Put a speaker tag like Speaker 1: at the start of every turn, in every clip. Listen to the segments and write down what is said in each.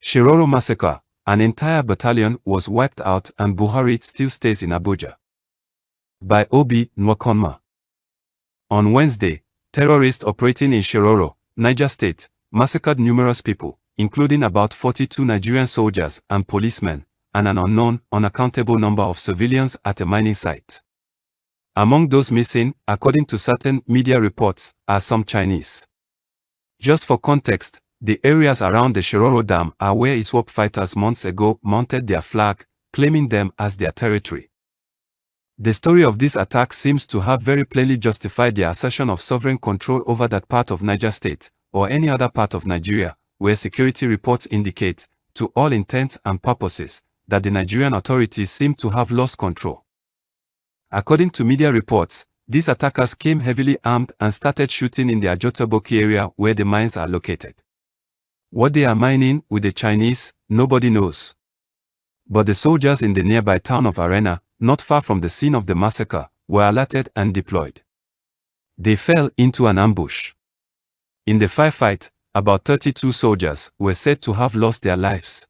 Speaker 1: Shiroro massacre. An entire battalion was wiped out and Buhari still stays in Abuja. By Obi Nwakonma. On Wednesday, terrorists operating in Shiroro, Niger State, massacred numerous people, including about 42 Nigerian soldiers and policemen, and an unknown, unaccountable number of civilians at a mining site. Among those missing, according to certain media reports, are some Chinese. Just for context, the areas around the Shiroro Dam are where ISWAP fighters months ago mounted their flag, claiming them as their territory. The story of this attack seems to have very plainly justified their assertion of sovereign control over that part of Niger State, or any other part of Nigeria, where security reports indicate, to all intents and purposes, that the Nigerian authorities seem to have lost control. According to media reports, these attackers came heavily armed and started shooting in the Ajotoboki area where the mines are located. What they are mining with the Chinese, nobody knows. But the soldiers in the nearby town of Arena, not far from the scene of the massacre, were alerted and deployed. They fell into an ambush. In the firefight, about 32 soldiers were said to have lost their lives.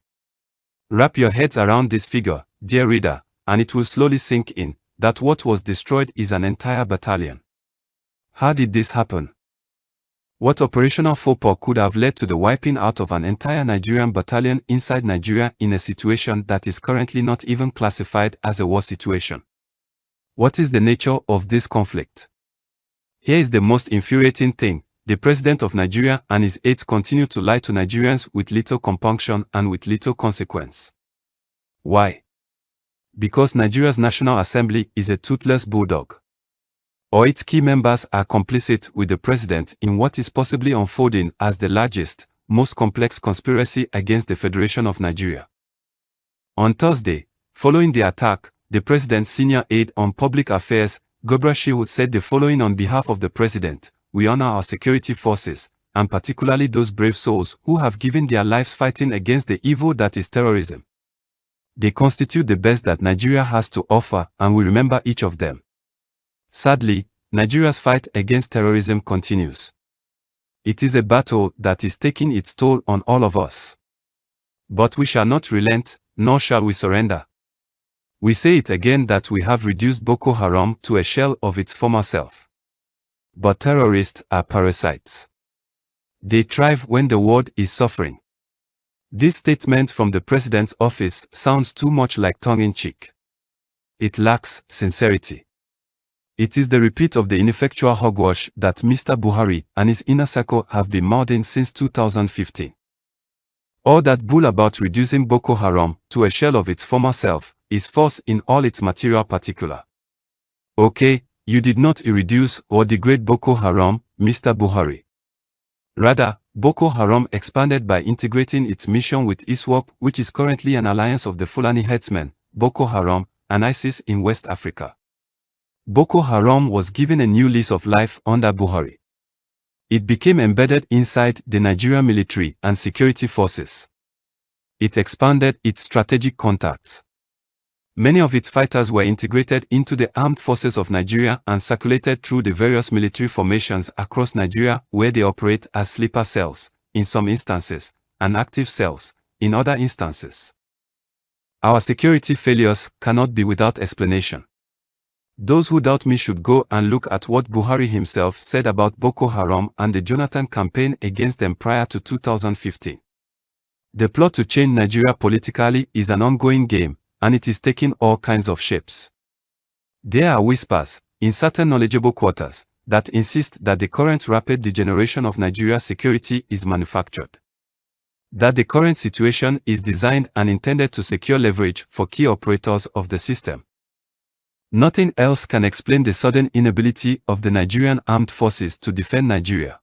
Speaker 1: Wrap your heads around this figure, dear reader, and it will slowly sink in, that what was destroyed is an entire battalion. How did this happen? What operational faux pas could have led to the wiping out of an entire Nigerian battalion inside Nigeria in a situation that is currently not even classified as a war situation? What is the nature of this conflict? Here is the most infuriating thing: the President of Nigeria and his aides continue to lie to Nigerians with little compunction and with little consequence. Why? Because Nigeria's National Assembly is a toothless bulldog. Or its key members are complicit with the president in what is possibly unfolding as the largest, most complex conspiracy against the Federation of Nigeria. On Thursday, following the attack, the president's senior aide on public affairs, Gobra Shehu, said the following on behalf of the president: "We honor our security forces, and particularly those brave souls who have given their lives fighting against the evil that is terrorism. They constitute the best that Nigeria has to offer, and we remember each of them." Sadly, Nigeria's fight against terrorism continues. It is a battle that is taking its toll on all of us. But we shall not relent, nor shall we surrender. We say it again that we have reduced Boko Haram to a shell of its former self. But terrorists are parasites. They thrive when the world is suffering. This statement from the president's office sounds too much like tongue-in-cheek. It lacks sincerity. It is the repeat of the ineffectual hogwash that Mr. Buhari and his inner circle have been mouthing since 2015. All that bull about reducing Boko Haram to a shell of its former self is false in all its material particular. Okay, you did not reduce or degrade Boko Haram, Mr. Buhari. Rather, Boko Haram expanded by integrating its mission with ISWAP, which is currently an alliance of the Fulani headsmen, Boko Haram, and ISIS in West Africa. Boko Haram was given a new lease of life under Buhari. It became embedded inside the Nigerian military and security forces. It expanded its strategic contacts. Many of its fighters were integrated into the armed forces of Nigeria and circulated through the various military formations across Nigeria, where they operate as sleeper cells, in some instances, and active cells, in other instances. Our security failures cannot be without explanation. Those who doubt me should go and look at what Buhari himself said about Boko Haram and the Jonathan campaign against them prior to 2015. The plot to change Nigeria politically is an ongoing game, and it is taking all kinds of shapes. There are whispers, in certain knowledgeable quarters, that insist that the current rapid degeneration of Nigeria's security is manufactured. That the current situation is designed and intended to secure leverage for key operators of the system. Nothing else can explain the sudden inability of the Nigerian armed forces to defend Nigeria.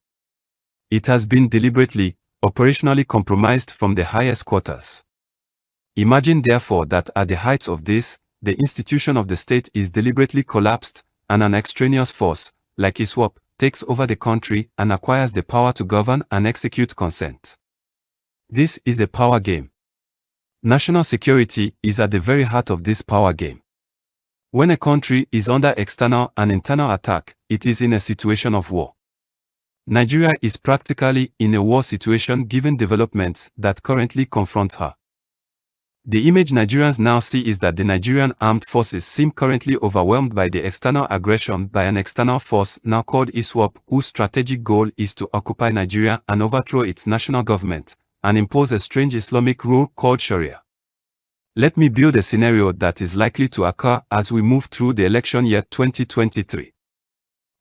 Speaker 1: It has been deliberately, operationally compromised from the highest quarters. Imagine therefore that at the height of this, the institution of the state is deliberately collapsed, and an extraneous force, like ISWAP, takes over the country and acquires the power to govern and execute consent. This is a power game. National security is at the very heart of this power game. When a country is under external and internal attack, it is in a situation of war. Nigeria is practically in a war situation given developments that currently confront her. The image Nigerians now see is that the Nigerian armed forces seem currently overwhelmed by the external aggression by an external force now called ISWAP, whose strategic goal is to occupy Nigeria and overthrow its national government, and impose a strange Islamic rule called Sharia. Let me build a scenario that is likely to occur as we move through the election year 2023.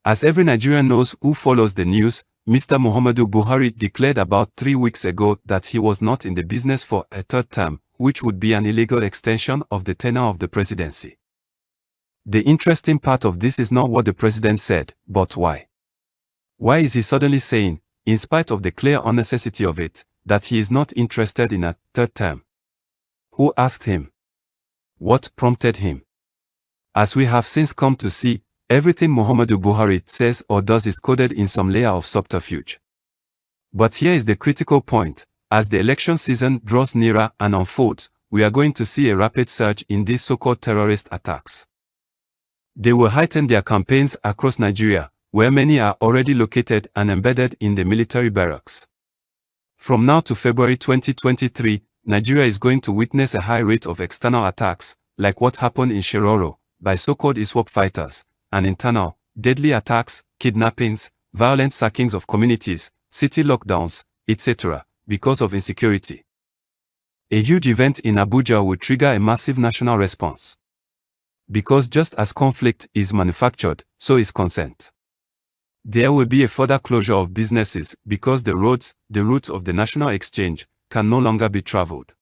Speaker 1: As every Nigerian knows who follows the news, Mr. Muhammed Buhari declared about 3 weeks ago that he was not in the business for a third term, which would be an illegal extension of the tenure of the presidency. The interesting part of this is not what the president said, but why. Why is he suddenly saying, in spite of the clear unnecessity of it, that he is not interested in a third term? Who asked him? What prompted him? As we have since come to see, everything Muhammad Buhari says or does is coded in some layer of subterfuge. But here is the critical point. As the election season draws nearer and unfolds, we are going to see a rapid surge in these so-called terrorist attacks. They will heighten their campaigns across Nigeria, where many are already located and embedded in the military barracks. From now to February 2023, Nigeria is going to witness a high rate of external attacks, like what happened in Shiroro, by so-called ISWAP fighters, and internal, deadly attacks, kidnappings, violent sackings of communities, city lockdowns, etc., because of insecurity. A huge event in Abuja will trigger a massive national response. Because just as conflict is manufactured, so is consent. There will be a further closure of businesses because the routes of the national exchange, can no longer be traveled.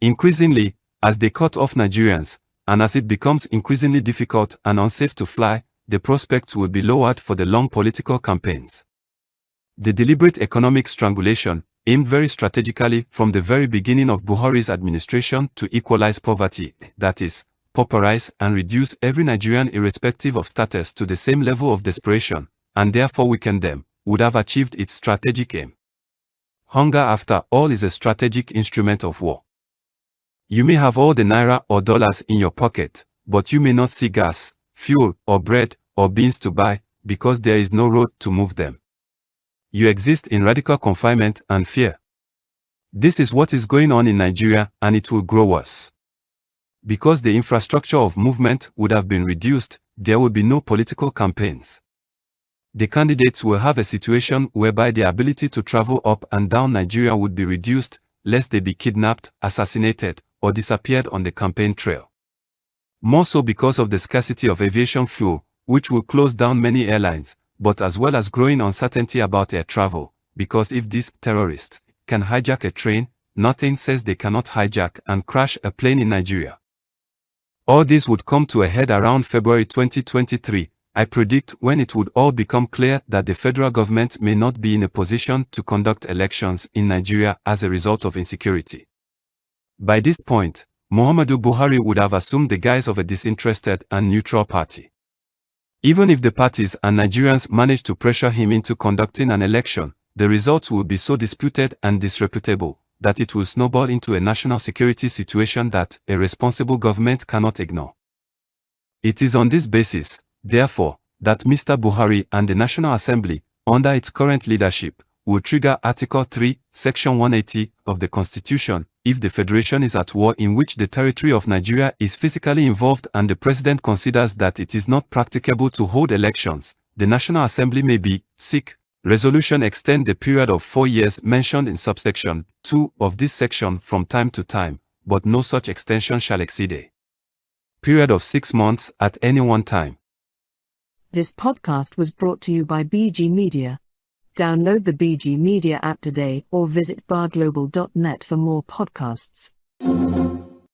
Speaker 1: Increasingly, as they cut off Nigerians, and as it becomes increasingly difficult and unsafe to fly, the prospects will be lowered for the long political campaigns. The deliberate economic strangulation, aimed very strategically from the very beginning of Buhari's administration to equalize poverty, that is, pauperize and reduce every Nigerian irrespective of status to the same level of desperation, and therefore weaken them, would have achieved its strategic aim. Hunger, after all, is a strategic instrument of war. You may have all the naira or dollars in your pocket, but you may not see gas, fuel, or bread, or beans to buy, because there is no road to move them. You exist in radical confinement and fear. This is what is going on in Nigeria, and it will grow worse. Because the infrastructure of movement would have been reduced, there will be no political campaigns. The candidates will have a situation whereby the ability to travel up and down Nigeria would be reduced, lest they be kidnapped, assassinated, or disappeared on the campaign trail. More so because of the scarcity of aviation fuel, which will close down many airlines, but as well as growing uncertainty about air travel, because if these terrorists can hijack a train, nothing says they cannot hijack and crash a plane in Nigeria. All this would come to a head around February 2023, I predict, when it would all become clear that the federal government may not be in a position to conduct elections in Nigeria as a result of insecurity. By this point, Muhammadu Buhari would have assumed the guise of a disinterested and neutral party. Even if the parties and Nigerians manage to pressure him into conducting an election, the results will be so disputed and disreputable that it will snowball into a national security situation that a responsible government cannot ignore. It is on this basis, therefore, that Mr. Buhari and the National Assembly, under its current leadership, will trigger Article 3, Section 180 of the Constitution if the Federation is at war in which the territory of Nigeria is physically involved and the President considers that it is not practicable to hold elections. The National Assembly may be, resolution extend the period of 4 years mentioned in subsection 2 of this section from time to time, but no such extension shall exceed a period of 6 months at any one time.
Speaker 2: This podcast was brought to you by BG Media. Download the BG Media app today or visit barglobal.net for more podcasts.